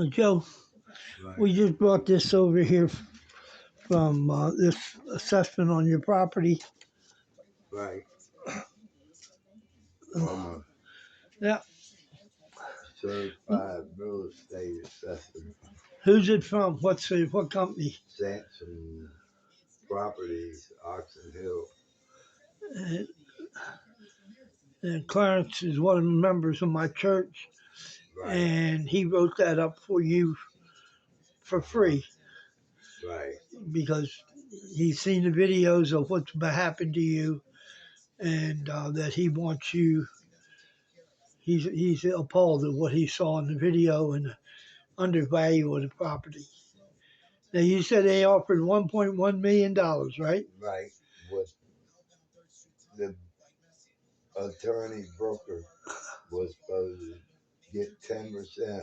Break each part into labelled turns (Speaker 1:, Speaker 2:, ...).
Speaker 1: Joe,
Speaker 2: Right,
Speaker 1: we just brought this over here from this assessment on your property.
Speaker 2: right.
Speaker 1: Uh,
Speaker 2: I'm a
Speaker 1: yeah.
Speaker 2: certified real estate assessor,
Speaker 1: Who's it from? What company?
Speaker 2: Sampson Properties, Oxon Hill.
Speaker 1: Uh, Clarence is one of the members of my church,
Speaker 2: Right,
Speaker 1: and he wrote that up for you for
Speaker 2: uh-huh,
Speaker 1: free
Speaker 2: right.
Speaker 1: because he's seen the videos of what's happened to you, and that he wants you. He's appalled at what he saw in the video and the undervalue of the property. Now you said they offered $1.1 million, right?
Speaker 2: Right. What the attorney broker was supposed to get 10%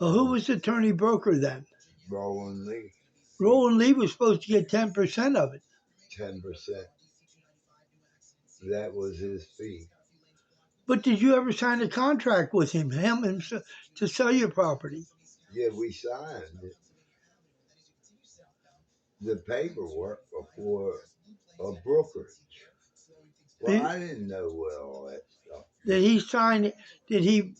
Speaker 1: Well, who
Speaker 2: of
Speaker 1: was the attorney broker then?
Speaker 2: Roland Lee.
Speaker 1: Roland Lee was supposed to get 10% of it.
Speaker 2: 10%. That was his fee.
Speaker 1: But did you ever sign a contract with him to sell your property?
Speaker 2: Yeah, we signed the paperwork before a brokerage. Well,
Speaker 1: Did,
Speaker 2: I didn't know what all that stuff
Speaker 1: did
Speaker 2: meant.
Speaker 1: he sign it? Did he?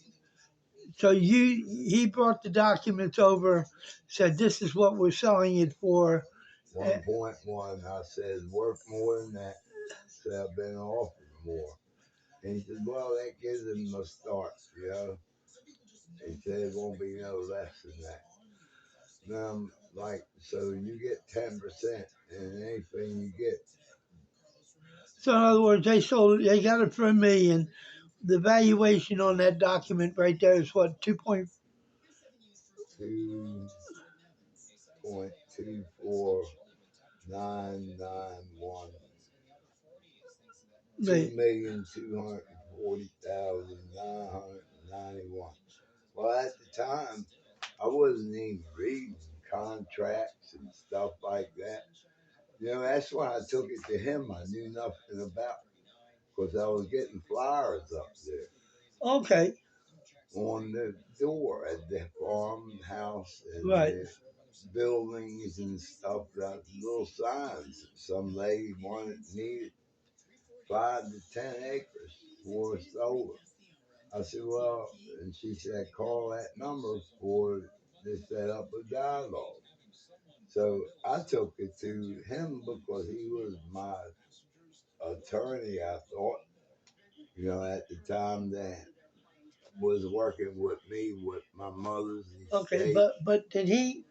Speaker 1: So he brought the documents over, said this is what we're selling it for. Uh,
Speaker 2: 1.1, I said, worth more than that. So I've been offered more. And he said, well, that gives him a start, you know. He said it won't be no less than that. Now I'm like, so you get 10% and anything you get
Speaker 1: So in other words, they got it for $1 million. The valuation on that document right there is what
Speaker 2: 2.24991. Two
Speaker 1: million.
Speaker 2: million 240,991. Well, at the time, I wasn't even reading contracts and stuff like that. You know, that's when I took it to him. I knew nothing about because I was getting flyers up there
Speaker 1: Okay,
Speaker 2: on the door at the farmhouse and
Speaker 1: right.
Speaker 2: the buildings and stuff. That little signs. Some lady needed 5 to 10 acres for solar. I said, well, and she said, call that number for to set up a dialogue. So I took it to him because he was my attorney, I thought, you know, at the time that was working with me with my mother's
Speaker 1: Okay,
Speaker 2: estate.
Speaker 1: but did he?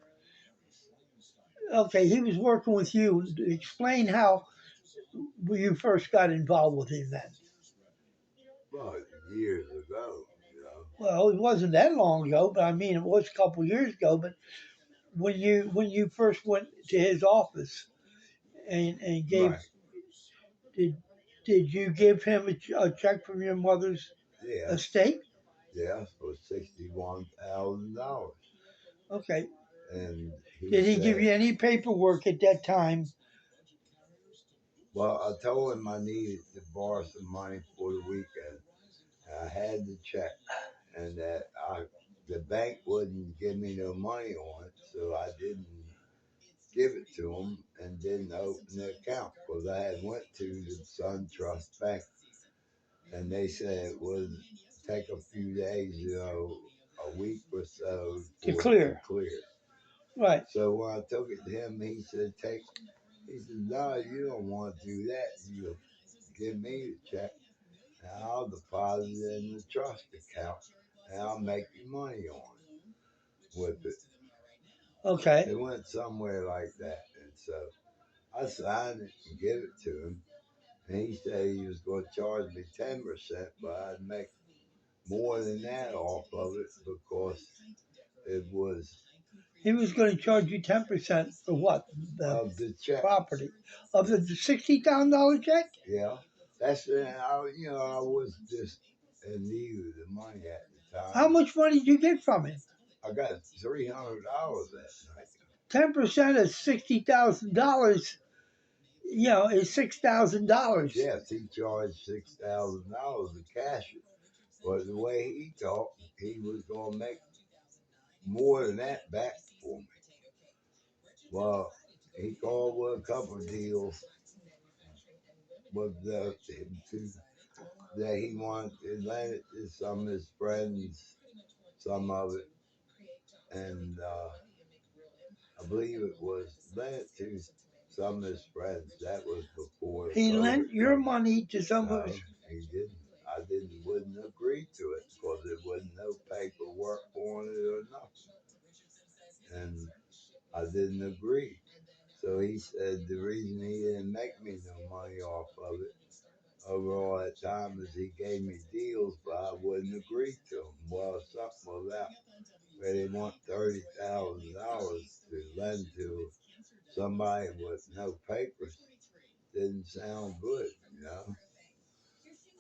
Speaker 1: Okay, he was working with you. Explain how you first got involved with him then.
Speaker 2: Well, years ago, you know.
Speaker 1: Well, it wasn't that long ago, but I mean, it was a couple years ago. But when you first went to his office and gave
Speaker 2: Right.
Speaker 1: did did you give him a check from your mother's
Speaker 2: Yes.
Speaker 1: estate?
Speaker 2: Yes, for $61,000.
Speaker 1: Okay.
Speaker 2: And he
Speaker 1: Did he give
Speaker 2: said,
Speaker 1: you any paperwork at that time?
Speaker 2: well, I told him I needed to borrow some money for the weekend. I had the check, and that the bank wouldn't give me no money on it, so I didn't give it to him and didn't open the account because I had went to the SunTrust Bank, and they said it would take a few days, you know, a week or so
Speaker 1: To
Speaker 2: for it to
Speaker 1: clear.
Speaker 2: clear.
Speaker 1: Right.
Speaker 2: So when I took it to him, he said, he said, no, you don't want to do that. You give me the check and I'll deposit it in the trust account and I'll make you money on it with it.
Speaker 1: Okay.
Speaker 2: It went somewhere like that. And so I signed it and gave it to him. And he said he was going to charge me 10%, but I'd make more than that off of it because it was
Speaker 1: He was going to charge you 10% for what? The
Speaker 2: of the check.
Speaker 1: property of the $60,000 check.
Speaker 2: Yeah. That's you know, I was just in need of the money at the
Speaker 1: How
Speaker 2: time.
Speaker 1: much money did you get from him?
Speaker 2: I got $300 that night.
Speaker 1: 10% of $60,000. Is $6,000.
Speaker 2: Yes, he charged $6,000 to cash it. But the way he talked, he was going to make more than that back for me. Well, he called with a couple of deals with the to, that he wanted to lend it to some of his friends, some of it, and I believe it was lent it to some of his friends. That was before
Speaker 1: He
Speaker 2: COVID
Speaker 1: lent your
Speaker 2: come.
Speaker 1: money to some of his.
Speaker 2: No, he didn't. I didn't wouldn't agree to it because there wasn't no paperwork on it or nothing, and I didn't agree. So he said the reason he didn't make me no money off of it over all that time is he gave me deals, but I wouldn't agree to them. Well, something was out where they want $30,000 to lend to somebody with no papers. Didn't sound good, you know.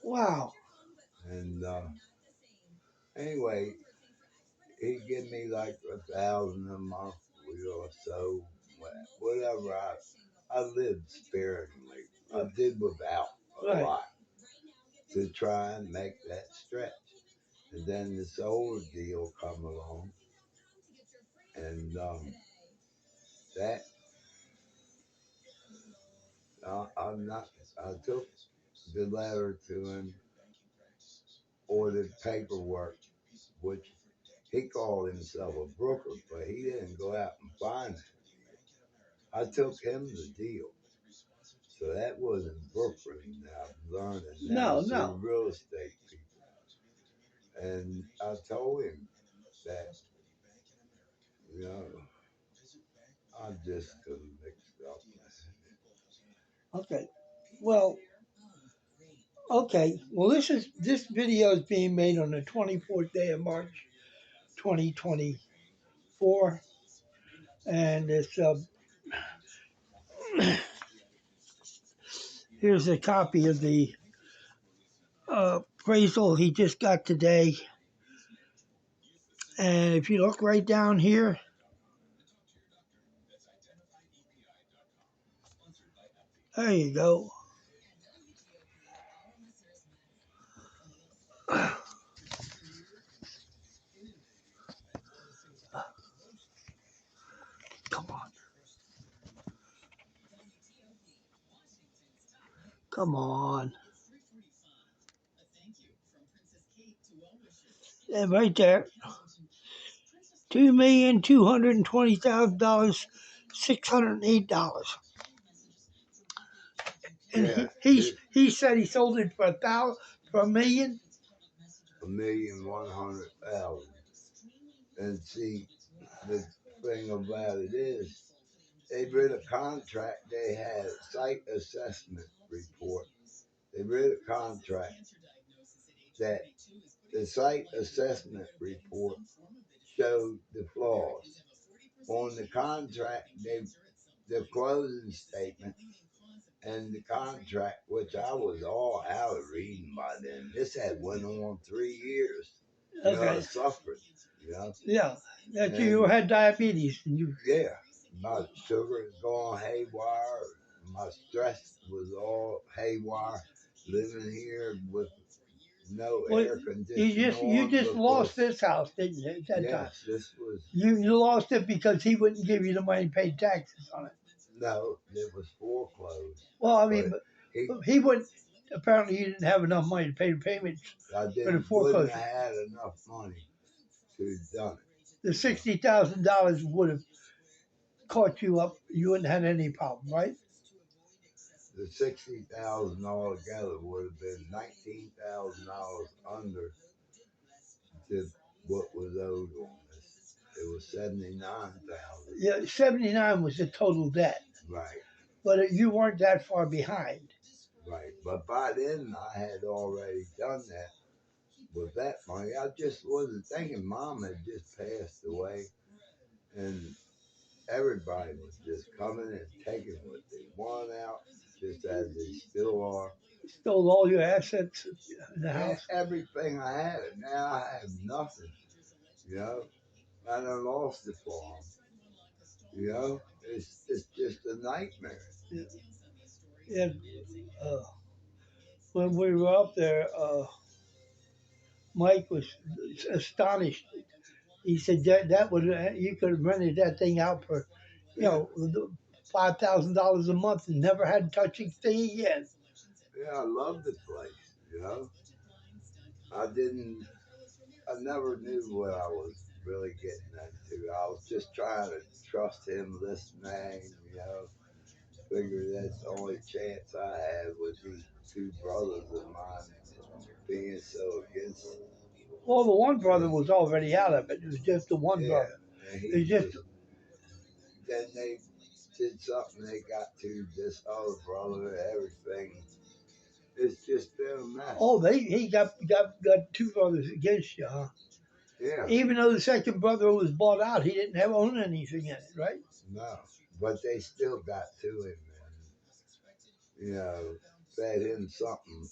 Speaker 1: Wow.
Speaker 2: And anyway, he give me like 1,000 a month or so, whatever. I lived sparingly. I did without a
Speaker 1: Right.
Speaker 2: lot to try and make that stretch. And then this old deal come along, and that I'm not. I took the letter to him, ordered paperwork, which he called himself a broker, but he didn't go out and find it. I took him the deal. So that wasn't brokering now. I'm learning now
Speaker 1: No,
Speaker 2: through
Speaker 1: no.
Speaker 2: real estate people. And I told him that, you know, I just got mixed up.
Speaker 1: Okay. Well, okay. Well, this video is being made on the 24th day of March, 2024, and it's here's a copy of the appraisal he just got today. And if you look right down here, there you go. Come on, come on. And right there, $2,220,000, $608. And
Speaker 2: Yeah,
Speaker 1: he said he sold it for for a million.
Speaker 2: 1,100,000. And see, the thing about it is, they read a contract. They had a site assessment report. They read a contract that the site assessment report showed the flaws. On the contract, the closing statement and the contract, which I was all out of reading by then. This had went on 3 years. You know, I
Speaker 1: Okay.
Speaker 2: suffered. You know,
Speaker 1: Yeah, that you
Speaker 2: and
Speaker 1: had diabetes and you.
Speaker 2: yeah, my sugar was going haywire. My stress was all haywire. Living here with no
Speaker 1: Well,
Speaker 2: air
Speaker 1: you
Speaker 2: conditioning
Speaker 1: you
Speaker 2: on
Speaker 1: just lost
Speaker 2: because
Speaker 1: this house, didn't you? At that time,
Speaker 2: yes, this was
Speaker 1: you lost it because he wouldn't give you the money to pay taxes on it.
Speaker 2: no, it was foreclosed,
Speaker 1: Well, I mean,
Speaker 2: but he
Speaker 1: but he wouldn't. Apparently, you didn't have enough money to pay the payments
Speaker 2: I
Speaker 1: for the
Speaker 2: didn't wouldn't
Speaker 1: foreclosure.
Speaker 2: have had enough money to done
Speaker 1: The
Speaker 2: it. You know,
Speaker 1: $60,000 would have caught you up. You wouldn't have had any problem, right?
Speaker 2: the 60,000 altogether would have been $19,000 under to what was owed on this. It was 79,000.
Speaker 1: Yeah, 79 was the total debt,
Speaker 2: Right,
Speaker 1: but you weren't that far behind.
Speaker 2: right. But by then I had already done that with that money. I just wasn't thinking. Mom had just passed away, and everybody was just coming and taking what they want out, just as they still are.
Speaker 1: Stole all your assets in the
Speaker 2: And
Speaker 1: house.
Speaker 2: everything I had, now I have nothing. You know, I done lost the farm. You know, it's just a nightmare.
Speaker 1: Yeah, yeah. Uh, when we were up there, Mike was astonished. He said that would you could have rented that thing out for, you
Speaker 2: Yeah,
Speaker 1: know, $5,000 a month and never had to touch a thing again.
Speaker 2: yeah, I love the place. I didn't. I never knew what I was really getting into. I was just trying to trust him, listening. Figured that's the only chance I had with these two brothers of mine being so against
Speaker 1: Well, the one brother
Speaker 2: me.
Speaker 1: was already out of it. It was just the one
Speaker 2: Yeah,
Speaker 1: brother.
Speaker 2: and
Speaker 1: It was
Speaker 2: he
Speaker 1: just
Speaker 2: just then they did something. They got to this other brother. Everything. It's just been a mess.
Speaker 1: he got two brothers against you, huh?
Speaker 2: Yeah,
Speaker 1: Even though the second brother was bought out, he didn't have own anything in it, right?
Speaker 2: no, but they still got to him and fed him something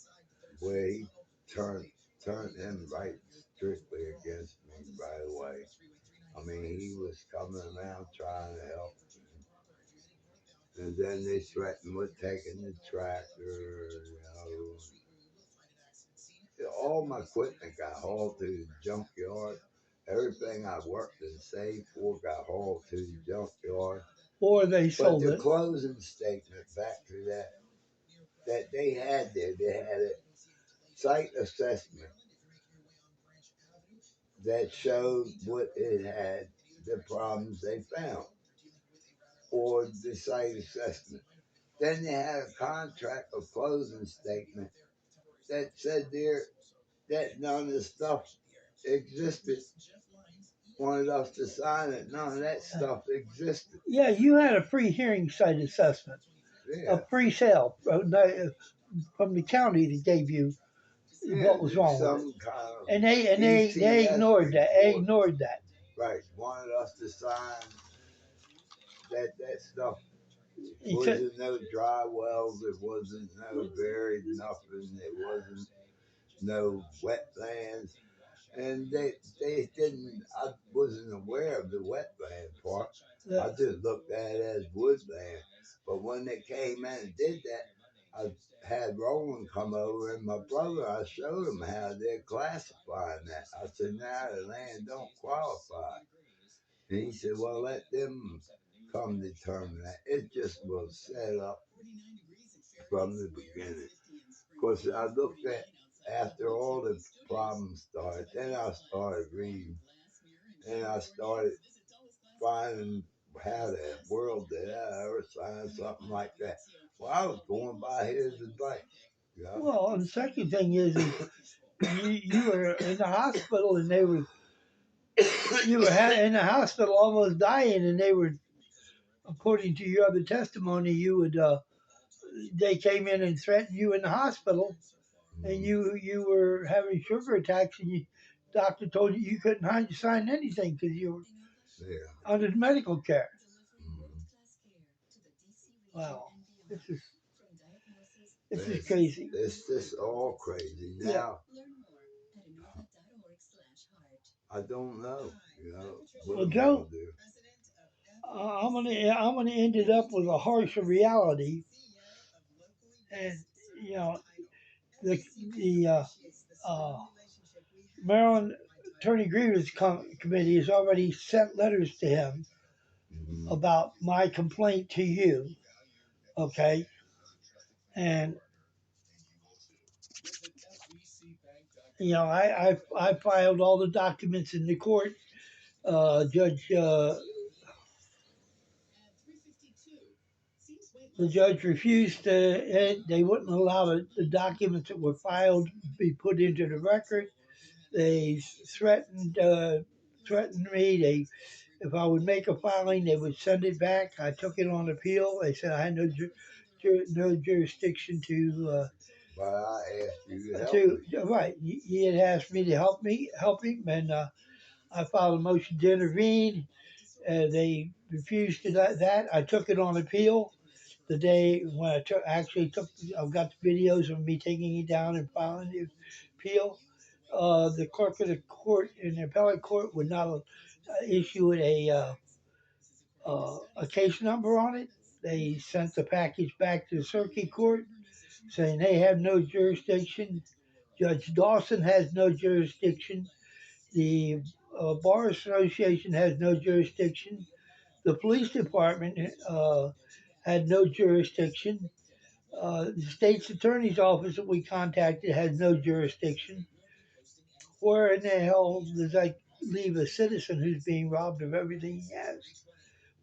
Speaker 2: where he turned turned him right strictly against me right away. I mean, he was coming around trying to help, and then they threatened with taking the tractor. All my equipment got hauled to the junkyard. Everything I worked and saved for got hauled to the junkyard.
Speaker 1: Or they
Speaker 2: But
Speaker 1: sold
Speaker 2: the
Speaker 1: it.
Speaker 2: closing statement back to that they had there, they had a site assessment that showed what it had, the problems they found, or the site assessment. Then they had a contract or closing statement that said there that none of the stuff existed. Wanted us to sign it. None of that stuff existed.
Speaker 1: Yeah, you had a free hearing site assessment, a
Speaker 2: Yeah,
Speaker 1: pre-sale from the county that gave you
Speaker 2: yeah.
Speaker 1: what was
Speaker 2: There's
Speaker 1: wrong with it,
Speaker 2: some kind of
Speaker 1: and they
Speaker 2: ETS
Speaker 1: ignored that. They
Speaker 2: report.
Speaker 1: ignored that.
Speaker 2: Right. Wanted us to sign that stuff.
Speaker 1: He said,
Speaker 2: Wasn't no dry wells. It wasn't no buried nothing. It wasn't no wetlands. And they didn't. I wasn't aware of the wetland part. I
Speaker 1: that,
Speaker 2: just looked at it as woodland. But when they came in and did that, I had Roland come over and my brother. I showed him how they're classifying that. I said, "Now the land don't qualify." And he said, "Well, let them come determine that." It just was set up from the beginning. Because I looked at after all the problems started, then I started reading, and I started finding how the world did I ever sign something like that. Well, I was going by his advice. Yeah,
Speaker 1: well, and the second thing is you were in the hospital and they were you were in the hospital almost dying and they were, according to your other testimony, you would they came in and threatened you in the hospital and
Speaker 2: mm,
Speaker 1: you were having sugar attacks and you doctor told you couldn't sign anything because you were
Speaker 2: yeah.
Speaker 1: under medical care.
Speaker 2: Mm.
Speaker 1: Wow, this is this is
Speaker 2: It's,
Speaker 1: crazy.
Speaker 2: it's just all crazy.
Speaker 1: Yeah.
Speaker 2: Now, I don't know, what
Speaker 1: Well,
Speaker 2: am I going
Speaker 1: Joe,
Speaker 2: to do?
Speaker 1: I'm gonna end it up with a harsher reality, and you know the uh, Maryland Attorney Grievance Committee has already sent letters to him
Speaker 2: Mm-hmm.
Speaker 1: about my complaint to you. Okay, and I filed all the documents in the court. Judge the judge refused to. They wouldn't allow the documents that were filed to be put into the record. They threatened me. They if I would make a filing, they would send it back. I took it on appeal. They said I had no jurisdiction
Speaker 2: But I asked you to help
Speaker 1: to
Speaker 2: me.
Speaker 1: right. He had asked me to help him, and I filed a motion to intervene. They refused to that. I took it on appeal. The day when I've got the videos of me taking it down and filing the appeal. The clerk of the court in the appellate court would not issue a case number on it. They sent the package back to the circuit court saying they have no jurisdiction. Judge Dawson has no jurisdiction. The Bar Association has no jurisdiction. The police department had no jurisdiction. The state's attorney's office that we contacted has no jurisdiction. Where in the hell does that leave a citizen who's being robbed of everything he has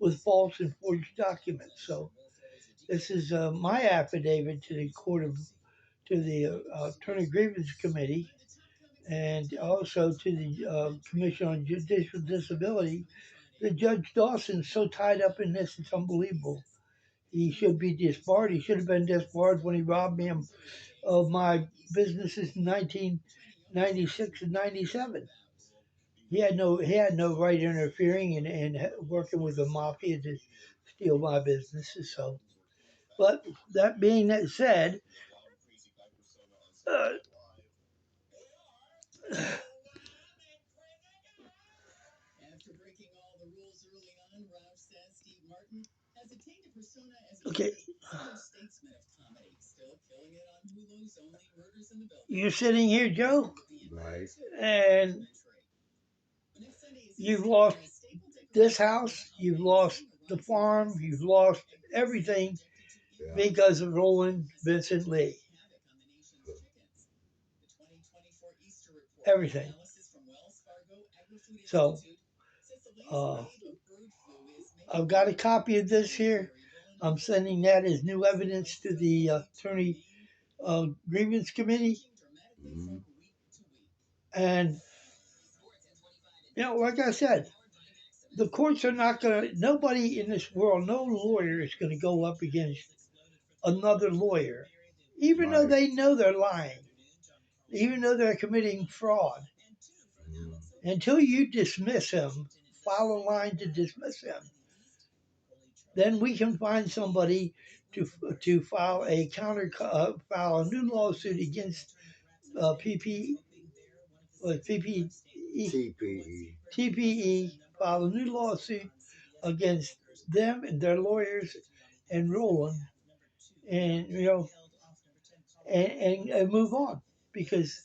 Speaker 1: with false and forged documents? So this is my affidavit to the Attorney Grievance Committee, and also to the Commission on Judicial Disability. The Judge Dawson's so tied up in this, it's unbelievable. He should be disbarred. He should have been disbarred when he robbed me of my businesses in 1996 and 97. He had no right interfering and working with the mafia to steal my businesses. So, but that being that said, uh, okay, you're sitting here, Joe,
Speaker 2: Right.
Speaker 1: and you've lost this house, you've lost the farm, you've lost everything
Speaker 2: Yeah.
Speaker 1: because of Roland Vincent Lee. Everything. So, uh, I've got a copy of this here. I'm sending that as new evidence to the Attorney Grievance Committee.
Speaker 2: Mm-hmm.
Speaker 1: And, like I said, the courts are not going to, nobody in this world, no lawyer is going to go up against another lawyer, even though
Speaker 2: Right.
Speaker 1: they know they're lying, even though they're committing fraud.
Speaker 2: Mm-hmm.
Speaker 1: Until you dismiss him, file a line to dismiss him, then we can find somebody to file file a new lawsuit against PP PPE
Speaker 2: TPE.
Speaker 1: TPE, file a new lawsuit against them and their lawyers and Roland, and and move on, because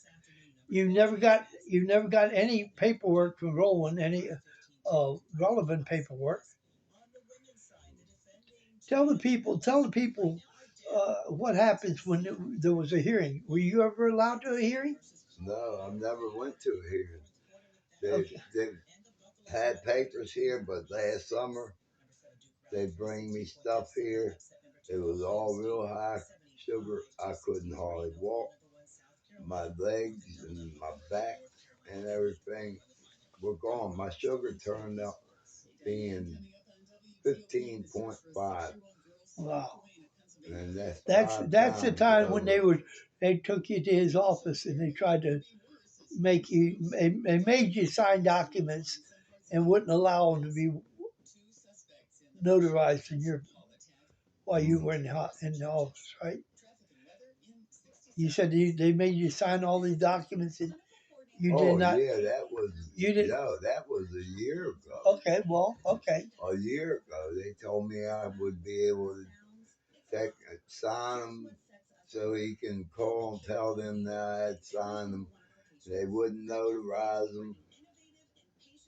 Speaker 1: you never got any paperwork from Roland, any relevant paperwork. Tell the people what happens when there was a hearing. Were you ever allowed to a hearing?
Speaker 2: No, I never went to a hearing. They
Speaker 1: Okay.
Speaker 2: they had papers here, but last summer they bring me stuff here. It was all real high sugar. I couldn't hardly walk. My legs and my back and everything were gone. My sugar turned out being 15.5,
Speaker 1: Wow.
Speaker 2: and that's
Speaker 1: That's
Speaker 2: five
Speaker 1: that's the
Speaker 2: times
Speaker 1: time when
Speaker 2: over.
Speaker 1: they took you to his office and they tried to they made you sign documents and wouldn't allow them to be notarized in your while you
Speaker 2: Mm.
Speaker 1: were in the office, right? You said they made you sign all these documents and you did
Speaker 2: Oh
Speaker 1: not.
Speaker 2: yeah, that was
Speaker 1: You did.
Speaker 2: no, that was a year ago.
Speaker 1: Okay. Well. Okay.
Speaker 2: A year ago, they told me I would be able to sign them so he can call and tell them that I had signed them. They wouldn't notarize them.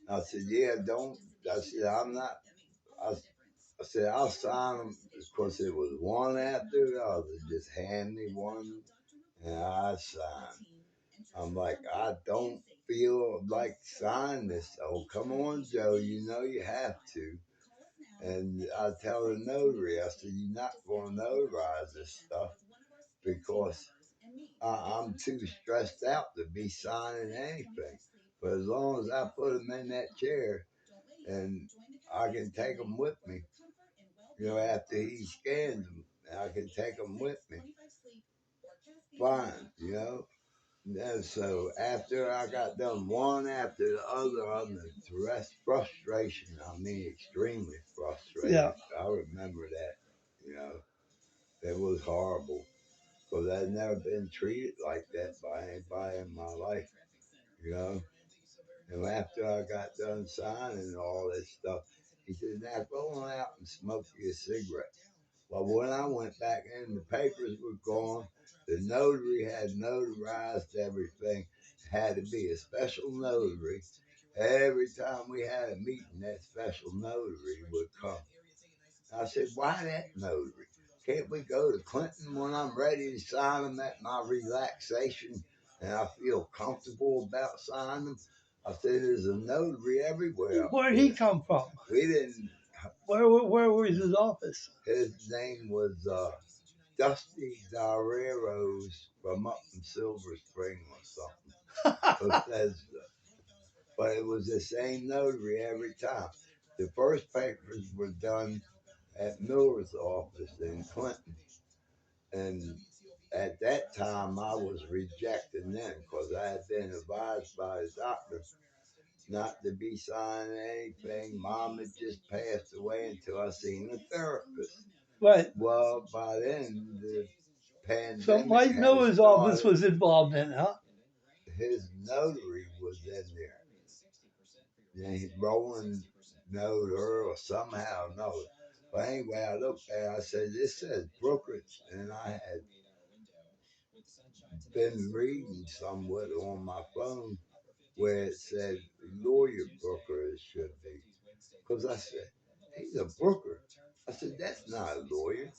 Speaker 2: I said, yeah, don't. I said, I'm not. I, I said, I'll sign them. Of course, it was one after the other. Just hand me one and I signed. I'm like, I don't feel like signing this. Oh, come on, Joe. You know you have to. And I tell the notary, I said, you're not going to notarize this stuff because I'm too stressed out to be signing anything. But as long as I put them in that chair and I can take them with me, after he scans them, I can take them with me. Fine. And so after I got done one after the other on the frustration, I mean extremely frustrated.
Speaker 1: Yeah.
Speaker 2: I remember that, it was horrible because I'd never been treated like that by anybody in my life, you know. And after I got done signing all this stuff, he said, now go on out and smoke you a cigarette. Well, when I went back in, the papers were gone. The notary had notarized everything. It had to be a special notary. Every time we had a meeting, that special notary would come. I said, why that notary? Can't we go to Clinton when I'm ready to sign them at my relaxation and I feel comfortable about signing them? I said, there's a notary everywhere up
Speaker 1: Where'd he
Speaker 2: there.
Speaker 1: come from?
Speaker 2: We didn't,
Speaker 1: Where was his office?
Speaker 2: his name was Dusty Dareros from up in Silver Spring or something, Bethesda. But it was the same notary every time. The first papers were done at Miller's office in Clinton. And at that time, I was rejecting them because I had been advised by the doctor not to be signing anything. Mom had just passed away until I seen a therapist.
Speaker 1: Right.
Speaker 2: Well, by then, the
Speaker 1: So
Speaker 2: pandemic
Speaker 1: Mike
Speaker 2: had
Speaker 1: Miller's office
Speaker 2: started.
Speaker 1: was involved in it, huh?
Speaker 2: His notary was in there. And Roland knowed her or somehow knowed. But anyway, I looked there. I said, "This says brokerage," and I had been reading somewhat on my phone where it said lawyer broker it should be. Because I said, he's a broker. I said, that's not a lawyer.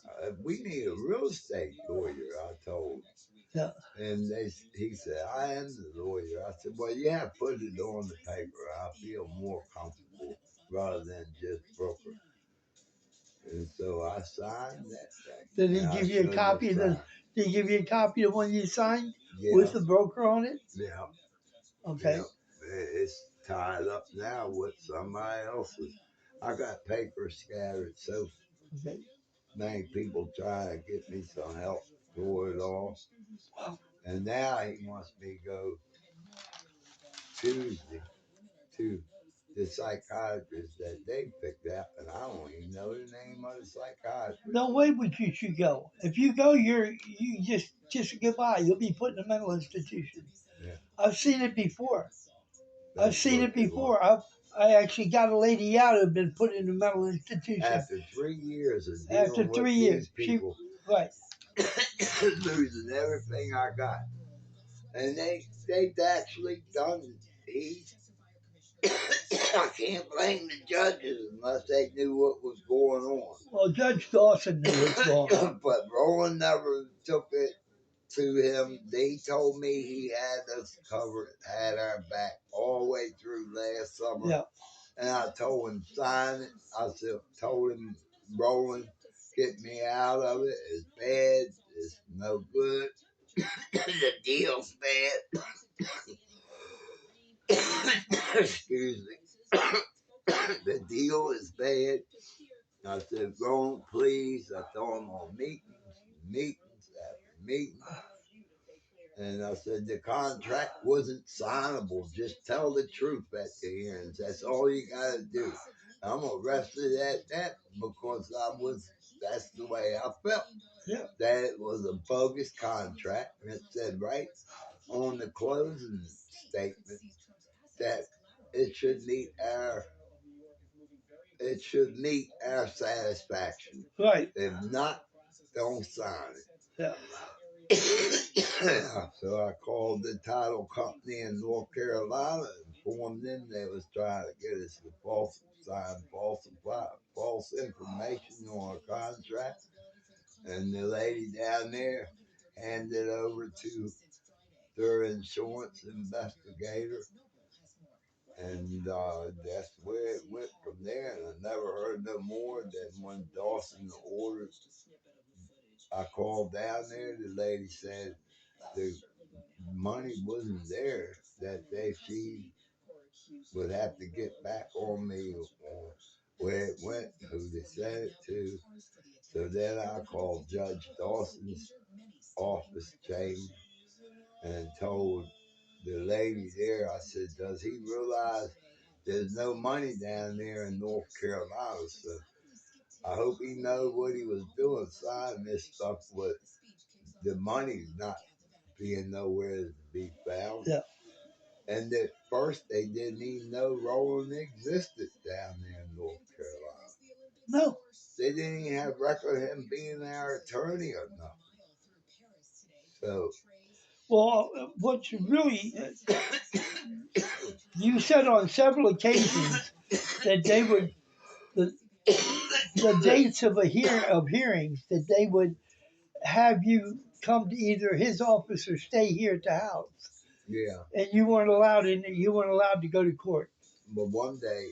Speaker 2: We need a real estate lawyer, I told.
Speaker 1: Yeah.
Speaker 2: And he said, I am the lawyer. I said, well, yeah, put it on the paper. I feel more comfortable rather than just broker. And so I signed that
Speaker 1: Did
Speaker 2: thing.
Speaker 1: he
Speaker 2: And I
Speaker 1: give you a
Speaker 2: shouldn't have
Speaker 1: copy of the?
Speaker 2: signed.
Speaker 1: Did he give you a copy of when you signed
Speaker 2: Yeah,
Speaker 1: with the broker on it?
Speaker 2: yeah,
Speaker 1: Okay.
Speaker 2: yeah. It's tied up now with somebody else's. I got paper scattered, so
Speaker 1: Okay.
Speaker 2: many people trying to get me some help tore it off.
Speaker 1: Wow.
Speaker 2: And now he wants me to go Tuesday to the psychiatrist that they picked out, and I don't even know the name of the psychiatrist.
Speaker 1: No way would you should go. If you go, you just goodbye. You'll be put in a mental institution.
Speaker 2: Yeah,
Speaker 1: I've seen it before. I've
Speaker 2: that's
Speaker 1: seen
Speaker 2: what
Speaker 1: it
Speaker 2: they want.
Speaker 1: before. I actually got a lady out who'd been put in a mental institution
Speaker 2: After 3 years of
Speaker 1: after
Speaker 2: dealing with
Speaker 1: 3 years.
Speaker 2: these
Speaker 1: She
Speaker 2: people,
Speaker 1: right.
Speaker 2: losing everything I got, and they've actually done. He I can't blame the judges unless they knew what was going on.
Speaker 1: Well, Judge Dawson knew what's going on.
Speaker 2: But Roland never took it to him. They told me he had us covered, had our back all the way through last summer.
Speaker 1: Yeah.
Speaker 2: And I told him, sign it. I said, told him, Roland, get me out of it. It's bad. It's no good. The deal's bad. Excuse me. The deal is bad. I said, Roland, please. I told him on meetings after meetings. And I said, the contract wasn't signable. Just tell the truth at the hearings. That's all you got to do. I'm arrested at that because that's the way I felt.
Speaker 1: Yeah.
Speaker 2: That it was a bogus contract. And it said right on the closing statement that it should meet our satisfaction.
Speaker 1: Right.
Speaker 2: If not, don't sign it.
Speaker 1: Yeah.
Speaker 2: So I called the title company in North Carolina and informed them they was trying to get us to false information on a contract. And the lady down there handed over to their insurance investigator. And that's where it went from there. And I never heard no more than when Dawson ordered. I called down there. The lady said the money wasn't there. That she would have to get back on me on where it went, who they said it to. So then I called Judge Dawson's office change and told the lady there, I said, does he realize there's no money down there in North Carolina? So I hope he knows what he was doing, signing this stuff with the money not being nowhere to be found.
Speaker 1: Yeah.
Speaker 2: And at first, they didn't even know Roland existed down there in North Carolina.
Speaker 1: No.
Speaker 2: They didn't even have record of him being our attorney or nothing. So,
Speaker 1: Well, what's really, you said on several occasions that they would, the, the dates of of hearings, that they would have you come to either his office or stay here at the house,
Speaker 2: yeah.
Speaker 1: and you weren't allowed to go to court.
Speaker 2: But one day,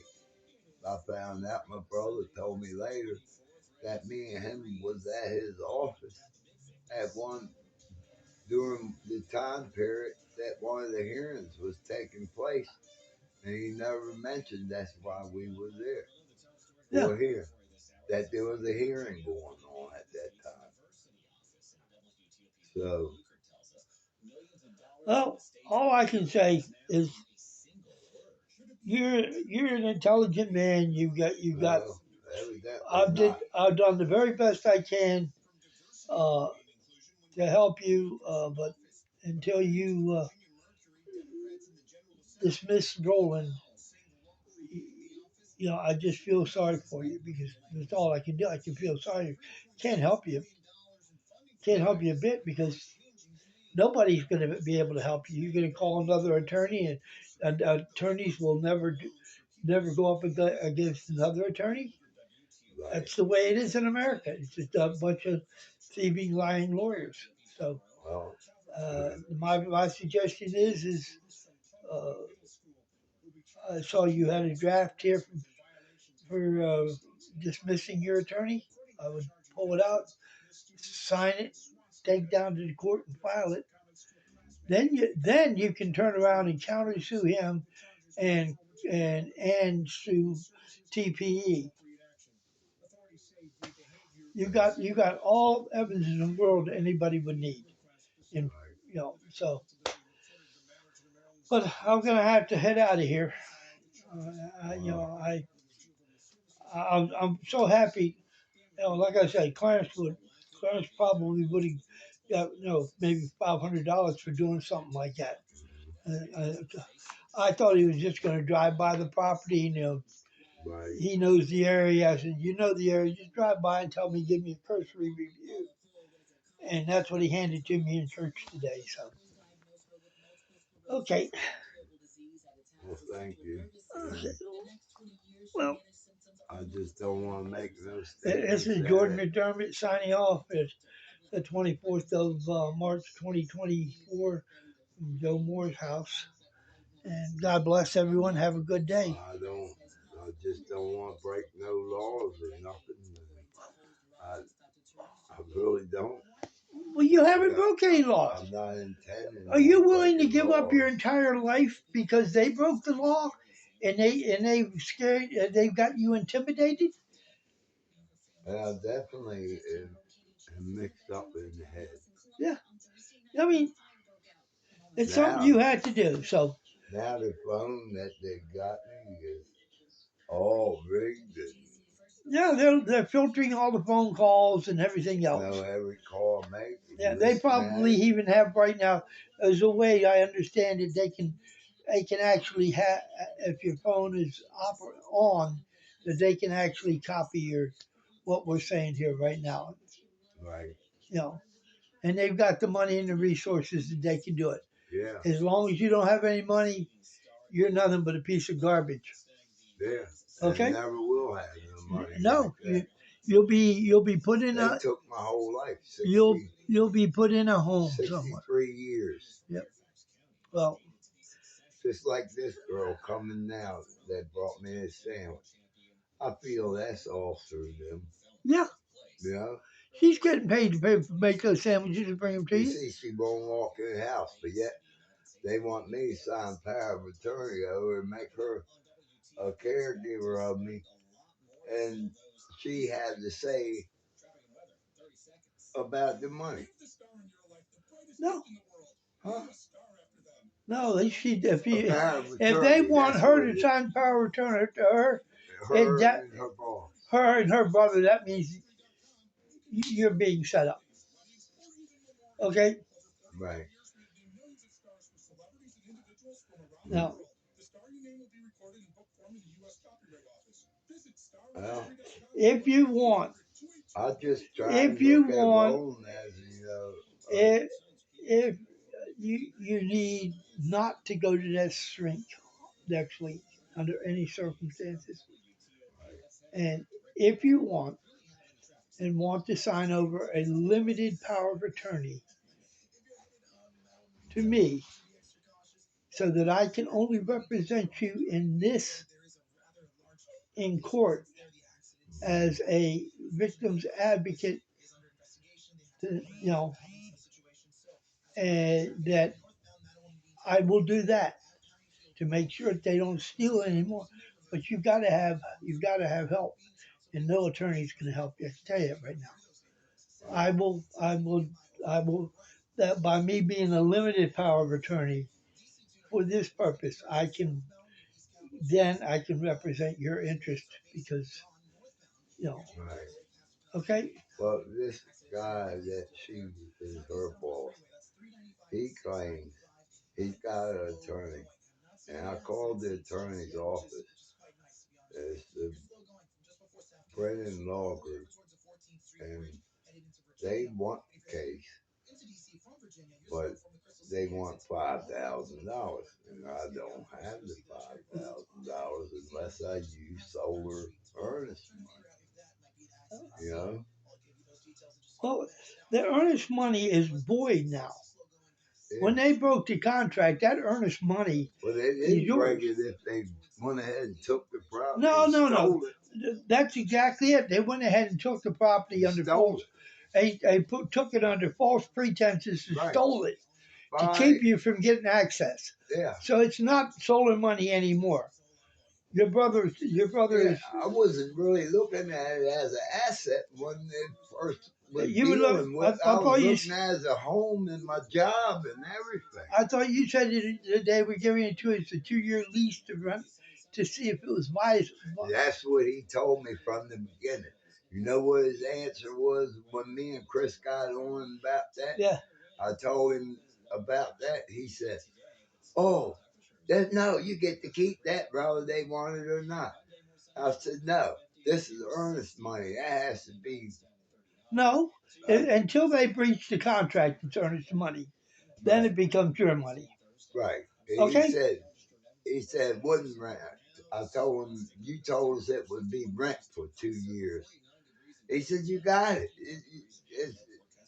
Speaker 2: I found out, my brother told me later, that me and him was at his office at one during the time period that one of the hearings was taking place, and he never mentioned that's why we were there
Speaker 1: Yeah.
Speaker 2: or here, that there was a hearing going on at that time. So,
Speaker 1: Well, all I can say is you're an intelligent man. You got.
Speaker 2: well, evidently not.
Speaker 1: I've done the very best I can uh, to help you, but until you dismiss Roland, I just feel sorry for you because that's all I can do. I can feel sorry. Can't help you. Can't help you a bit because nobody's going to be able to help you. You're going to call another attorney, and attorneys will never go up against another attorney.
Speaker 2: Right.
Speaker 1: That's the way it is in America. It's just a bunch of thieving, lying lawyers. So
Speaker 2: Well,
Speaker 1: my suggestion is uh, I saw you had a draft here for dismissing your attorney. I would pull it out, sign it, take down to the court and file it. Then you can turn around and counter sue him and and sue TPE. You got all evidence in the world that anybody would need. And
Speaker 2: right.
Speaker 1: so but I'm gonna have to head out of here.
Speaker 2: Well,
Speaker 1: I'm so happy. Like I said, Clarence probably would have got maybe $500 for doing something like that. I thought he was just going to drive by the property.
Speaker 2: right.
Speaker 1: He knows the area. I said, you know the area. Just drive by and tell me, give me a cursory review. And that's what he handed to me in church today. So, okay.
Speaker 2: Well, thank you.
Speaker 1: Okay.
Speaker 2: And
Speaker 1: Well,
Speaker 2: I just don't want to make no
Speaker 1: this
Speaker 2: statements
Speaker 1: is Jordan
Speaker 2: that,
Speaker 1: McDermott signing off. It's the 24th of March 2024 from Joe Moore's house. And God bless everyone. Have a good day.
Speaker 2: I don't, I just don't want to break no laws or nothing. I, I really don't.
Speaker 1: Well, you haven't
Speaker 2: Yeah,
Speaker 1: broke any laws.
Speaker 2: I'm not intending
Speaker 1: Are you
Speaker 2: on
Speaker 1: willing to
Speaker 2: breaking
Speaker 1: give up
Speaker 2: laws.
Speaker 1: your entire life because they broke the law and they scared they've got you intimidated?
Speaker 2: And I definitely am mixed up in the head.
Speaker 1: Yeah. I mean, it's something
Speaker 2: Now,
Speaker 1: you had to do. So
Speaker 2: now the phone that they got me is all rigged and
Speaker 1: yeah, they're filtering all the phone calls and everything else.
Speaker 2: know every call I make is
Speaker 1: Yeah, they
Speaker 2: listening at
Speaker 1: probably
Speaker 2: it.
Speaker 1: even have right now. There's a way I understand it. They can actually have if your phone is on, that they can actually copy your what we're saying here right now.
Speaker 2: Right.
Speaker 1: You know, and they've got the money and the resources that they can do it.
Speaker 2: Yeah.
Speaker 1: As long as you don't have any money, you're nothing but a piece of garbage.
Speaker 2: Yeah. And
Speaker 1: Okay?
Speaker 2: never will have no money like
Speaker 1: No,
Speaker 2: that.
Speaker 1: you'll be put in
Speaker 2: They
Speaker 1: a
Speaker 2: took my whole life,
Speaker 1: you'll be put in a home somewhere.
Speaker 2: 63 years.
Speaker 1: Yep. Well,
Speaker 2: Just like this girl coming now that brought me this sandwich. I feel that's all through them.
Speaker 1: yeah,
Speaker 2: You know?
Speaker 1: she's getting paid to make those sandwiches and bring them to
Speaker 2: You
Speaker 1: you.
Speaker 2: see, she won't walk in the house, but yet they want me to sign power of attorney over and make her a caregiver of me. And she had to say about the money.
Speaker 1: No,
Speaker 2: Huh?
Speaker 1: no. She
Speaker 2: A power of
Speaker 1: if they
Speaker 2: attorney,
Speaker 1: want
Speaker 2: that's what
Speaker 1: her
Speaker 2: it
Speaker 1: to
Speaker 2: is.
Speaker 1: sign power of attorney to her, it,
Speaker 2: Her
Speaker 1: that
Speaker 2: and her boss.
Speaker 1: her and her brother, that means you're being set up. Okay.
Speaker 2: Right. Mm.
Speaker 1: Now,
Speaker 2: Well,
Speaker 1: If you want,
Speaker 2: I just try
Speaker 1: if
Speaker 2: and
Speaker 1: you
Speaker 2: look at
Speaker 1: want,
Speaker 2: rolling as
Speaker 1: if, if you need not to go to that shrink next week under any circumstances, and if you want and want to sign over a limited power of attorney to me so that I can only represent you in this in court as a victim's advocate, to, and that I will do that to make sure that they don't steal anymore. But you've got to have help, and no attorney is going to help you. I can tell you that right now. I will. That by me being a limited power of attorney for this purpose, I can represent your interest because you know.
Speaker 2: right.
Speaker 1: Okay.
Speaker 2: Well, this guy that she is her boss, he claims he's got an attorney, and I called the attorney's office. It's the Brennan Law Group, and they want the case, but they want $5,000, and I don't have the $5,000 unless I use solar earnest money. You know?
Speaker 1: Well, the earnest money is void now.
Speaker 2: Yeah.
Speaker 1: When they broke the contract, that earnest money
Speaker 2: Well, they
Speaker 1: is
Speaker 2: didn't break
Speaker 1: yours.
Speaker 2: it if they went ahead and took the property
Speaker 1: No,
Speaker 2: and
Speaker 1: no, no.
Speaker 2: stole it.
Speaker 1: That's exactly it. They went ahead and took the property
Speaker 2: And
Speaker 1: under
Speaker 2: stole
Speaker 1: false.
Speaker 2: it.
Speaker 1: They took it under false pretenses and
Speaker 2: Right.
Speaker 1: stole it to
Speaker 2: By
Speaker 1: keep you from getting access.
Speaker 2: yeah.
Speaker 1: So it's not solar money anymore. Your
Speaker 2: Yeah,
Speaker 1: brother's.
Speaker 2: I wasn't really looking at it as an asset when it first was
Speaker 1: You would look.
Speaker 2: dealing
Speaker 1: I,
Speaker 2: with.
Speaker 1: I
Speaker 2: I was
Speaker 1: thought you.
Speaker 2: looking at it as a home and my job and everything.
Speaker 1: I thought you said that they were giving it to us a 2-year lease to rent to see if it was wise.
Speaker 2: That's what he told me from the beginning. You know what his answer was when me and Chris got on about that?
Speaker 1: Yeah.
Speaker 2: I told him about that. He said, "Oh, that no, you get to keep that, whether they want it or not." I said, "No, this is earnest money. That has to be
Speaker 1: No,
Speaker 2: uh,
Speaker 1: until they breach the contract, it's earnest money. Then
Speaker 2: right,
Speaker 1: it becomes your money.
Speaker 2: right."
Speaker 1: Okay?
Speaker 2: He said wouldn't rent. I told him you told us it would be rent for 2 years. He said you got it. It's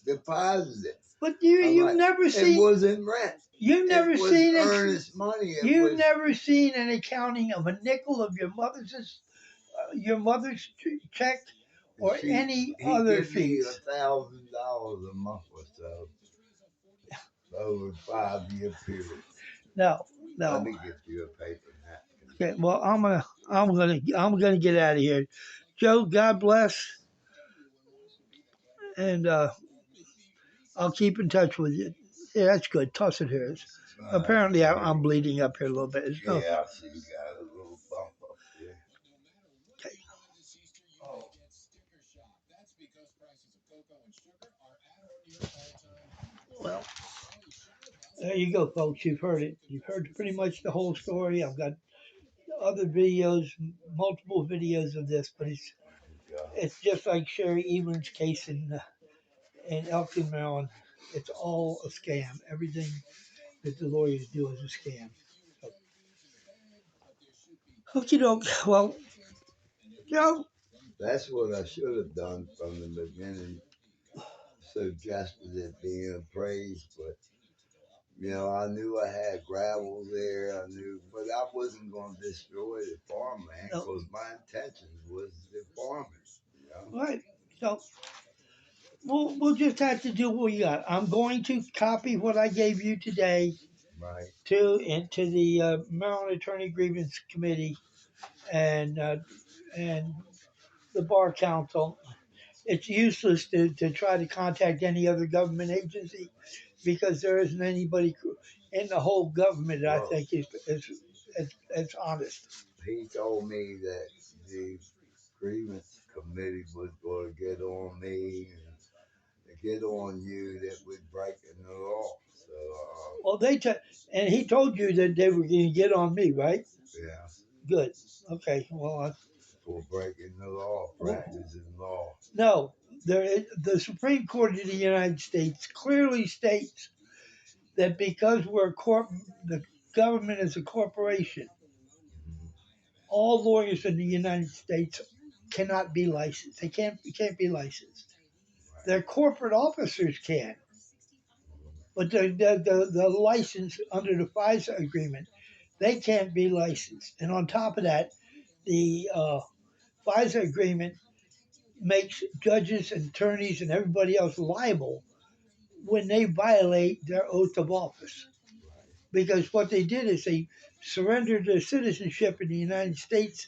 Speaker 2: deposited.
Speaker 1: But you
Speaker 2: I'm
Speaker 1: you've
Speaker 2: like,
Speaker 1: never
Speaker 2: it
Speaker 1: seen
Speaker 2: wasn't rent.
Speaker 1: you've
Speaker 2: It
Speaker 1: never
Speaker 2: was
Speaker 1: seen
Speaker 2: earnest money. It
Speaker 1: you've
Speaker 2: was
Speaker 1: never seen an accounting of a nickel of your mother's check or
Speaker 2: she.
Speaker 1: any
Speaker 2: He
Speaker 1: other
Speaker 2: give me
Speaker 1: fees.
Speaker 2: $1,000 a month or so over a 5 year period.
Speaker 1: No,
Speaker 2: Let
Speaker 1: no.
Speaker 2: me get you a paper napkin.
Speaker 1: Okay, well I'm gonna get out of here. Joe, God bless, and I'll keep in touch with you. Yeah, that's good. Toss it here. Apparently, I'm bleeding up here a little bit. No,
Speaker 2: Yeah, I see you got a little bump up there.
Speaker 1: okay.
Speaker 2: Oh,
Speaker 1: Well, there you go, folks. You've heard it. You've heard pretty much the whole story. I've got other videos, multiple videos of this, but
Speaker 2: yeah.
Speaker 1: it's just like Sherry Evelyn's case in Elkton, Maryland. It's all a scam. Everything that the lawyers do is a scam. So, okie doke. Well, Joe.
Speaker 2: That's what I should have done from the beginning. Suggested it being appraised, but I knew I had gravel there. I knew, but I wasn't going to destroy the farmland
Speaker 1: No.
Speaker 2: because my intentions was the farming. You know,
Speaker 1: All right. So we'll just have to do what we got. I'm going to copy what I gave you today
Speaker 2: right?
Speaker 1: into the Maryland Attorney Grievance Committee and the Bar Council. It's useless to try to contact any other government agency because there isn't anybody in the whole government that I
Speaker 2: Well,
Speaker 1: think is honest.
Speaker 2: he told me that the grievance committee was going to get on me and get on you that we're breaking the law. So,
Speaker 1: Well, and he told you that they were going to get on me, right?
Speaker 2: yeah,
Speaker 1: Good. Okay. Well,
Speaker 2: for breaking the law, practicing law.
Speaker 1: No, the Supreme Court of the United States clearly states that because the government is a corporation,
Speaker 2: Mhm.
Speaker 1: all lawyers in the United States cannot be licensed. They can't be licensed.
Speaker 2: Right.
Speaker 1: Their corporate officers can,
Speaker 2: Mhm.
Speaker 1: but the license under the FISA agreement, they can't be licensed. And on top of that, the FISA agreement makes judges and attorneys and everybody else liable when they violate their oath of office.
Speaker 2: Right.
Speaker 1: Because what they did is they surrendered their citizenship in the United States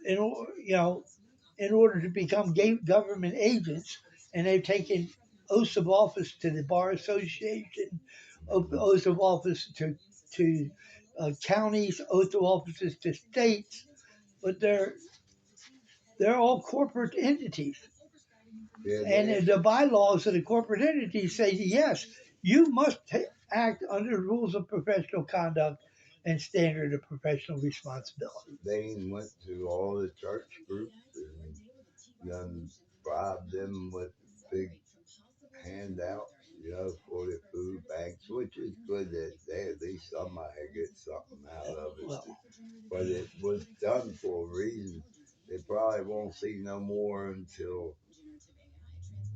Speaker 1: in in order to become government agents, and they've taken oaths of office to the bar association,
Speaker 2: Mhm.
Speaker 1: oaths of office to counties, oaths of offices to states, but they're all corporate entities.
Speaker 2: Yeah, they.
Speaker 1: And the bylaws of the corporate entities say, yes, you must act under the rules of professional conduct and standard of professional responsibility.
Speaker 2: They went to all the church groups and done bribed them with big handouts, for the food banks, which is good that they at least somebody gets something out of it.
Speaker 1: Well,
Speaker 2: But it was done for a reason. They probably won't see no more until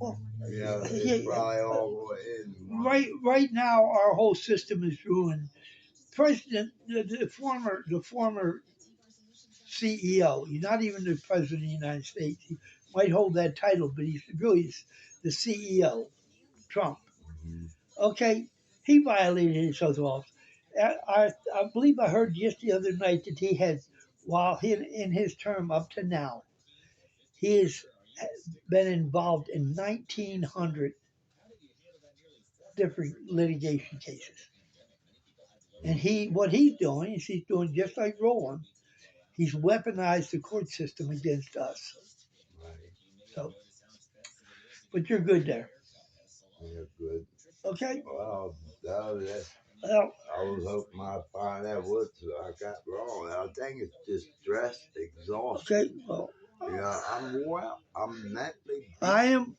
Speaker 1: well,
Speaker 2: it's
Speaker 1: yeah,
Speaker 2: probably all going to end one.
Speaker 1: right now our whole system is ruined. President, the former CEO, he's not even the president of the United States. He might hold that title, but he's really the CEO, Trump.
Speaker 2: Hmm.
Speaker 1: Okay, he violated his oath of office. I believe I heard just the other night that he had, while in his term up to now, he has been involved in 1,900 different litigation cases. And what he's doing is he's doing just like Roland. He's weaponized the court system against us.
Speaker 2: Right.
Speaker 1: So, but you're good there.
Speaker 2: Yeah, good.
Speaker 1: Okay.
Speaker 2: Well, that's.
Speaker 1: Well,
Speaker 2: I was hoping I'd find out what I got wrong. I think it's just stress,
Speaker 1: okay.
Speaker 2: exhaustion.
Speaker 1: Well,
Speaker 2: I'm wore out. I'm mentally beat.
Speaker 1: I am.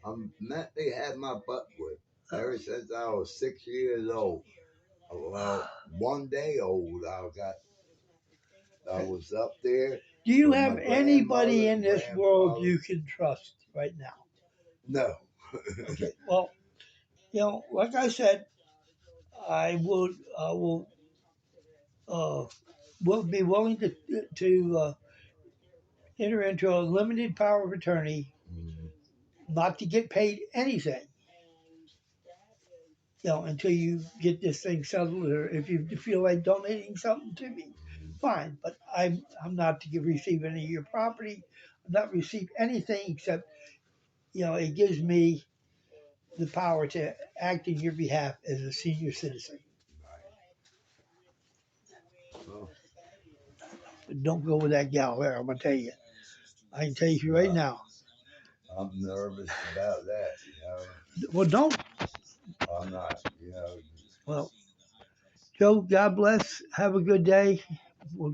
Speaker 2: I'm mentally had my butt whipped
Speaker 1: Uh,
Speaker 2: ever since I was 6 years old. Well, one day old, I
Speaker 1: okay.
Speaker 2: was up there
Speaker 1: Do you
Speaker 2: with my
Speaker 1: have anybody
Speaker 2: grandmother
Speaker 1: in
Speaker 2: and
Speaker 1: this world
Speaker 2: grandfather.
Speaker 1: you can trust right now?
Speaker 2: No.
Speaker 1: Okay. Well, like I said, I uh, will be willing to enter into a limited power of attorney,
Speaker 2: Mhm.
Speaker 1: not to get paid anything, until you get this thing settled, or if you feel like donating something to me, fine. But I'm not to receive any of your property. I'm not receive anything except it gives me the power to act in your behalf as a senior citizen.
Speaker 2: Right. Well,
Speaker 1: But don't go with that gal there. I'm gonna tell you. I can tell you right
Speaker 2: yeah,
Speaker 1: now.
Speaker 2: I'm nervous about that.
Speaker 1: Well, don't.
Speaker 2: I'm not.
Speaker 1: Well, Joe. God bless. Have a good day. We'll